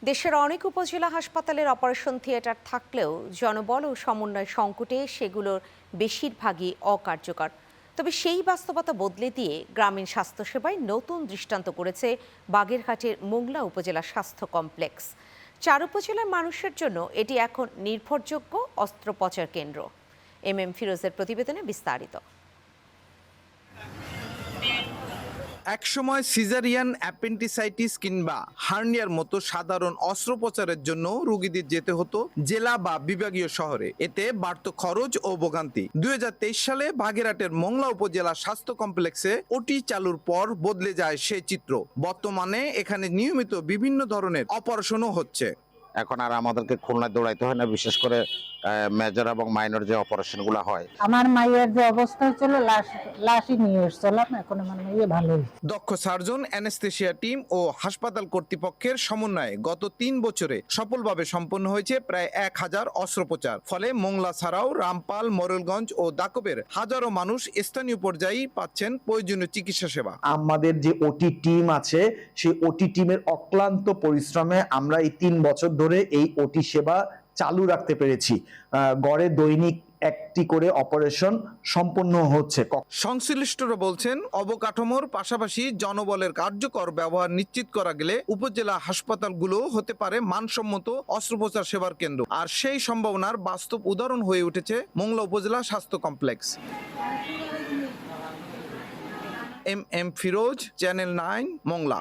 দেশের অনেক উপজেলা হাসপাতালের অপারেশন থিয়েটার থাকলেও জনবল ও সমন্বয় সংকটে সেগুলোর বেশিরভাগই অকার্যকর। তবে সেই বাস্তবতা বদলে দিয়ে গ্রামীণ স্বাস্থ্যসেবায় নতুন দৃষ্টান্ত করেছে বাগেরহাটের মোংলা উপজেলা স্বাস্থ্য কমপ্লেক্স। 4 উপজেলার মানুষের জন্য এটি এখন নির্ভরযোগ্য অস্ত্রোপচার কেন্দ্র। ফিরোজের প্রতিবেদনে বিস্তারিত। একসময় সিজারিয়ান, অ্যাপেন্ডিসাইটিস কিংবা হার্নিয়ার মতো সাধারণ অস্ত্রোপচারের জন্য রোগীদের যেতে হতো জেলা বা বিভাগীয় শহরে। এতে বাড়ত খরচ ও ভোগান্তি। 2023 সালে বাগেরহাটের মোংলা উপজেলা স্বাস্থ্য কমপ্লেক্সে ওটি চালুর পর বদলে যায় সেই চিত্র। বর্তমানে এখানে নিয়মিত বিভিন্ন ধরনের অপারেশনও হচ্ছে। এখন আর আমাদেরকে খুলনায় দৌড়াইতে হয় না, বিশেষ করে মেজর এবং মাইনর যে অপারেশনগুলো হয়। আমার মায়ের যে অবস্থা হচ্ছিল লাশই নিয়ে এসছিলাম, এখন আমার মাইয়ে ভালোই। দক্ষ সার্জন, অ্যানেস্থেশিয়া টিম ও হাসপাতাল কর্তৃপক্ষের সমন্বয়ে গত 3 বছরে সফলভাবে সম্পন্ন হয়েছে প্রায় 1000 অস্ত্রোপচার। ফলে মোংলা ছাড়াও রামপাল, মোরেলগঞ্জ ও দাকবের হাজারো মানুষ স্থানীয় পর্যায়েই পাচ্ছেন প্রয়োজনীয় চিকিৎসা সেবা। আমাদের যে ওটি টিম আছে, সেই ওটি টিমের অক্লান্ত পরিশ্রমে আমরা এই 3 বছর ধরে এই ওটি সেবা চালু রাখতে পেরেছি। গড়ে দৈনিক একটি করে অপারেশন সম্পন্ন হচ্ছে। সংশ্লিষ্টরা বলছেন, অবকাঠামোর পাশাপাশি জনবলের কার্যকর ব্যবহার নিশ্চিত করা গেলে উপজেলা হাসপাতালগুলো হতে পারে মানসম্মত অস্ত্রোপচার সেবার কেন্দ্র। আর সেই সম্ভাবনার বাস্তব উদাহরণ হয়ে উঠেছে মোংলা উপজেলা স্বাস্থ্য কমপ্লেক্স। ফিরোজ, চ্যানেল 9, মোংলা।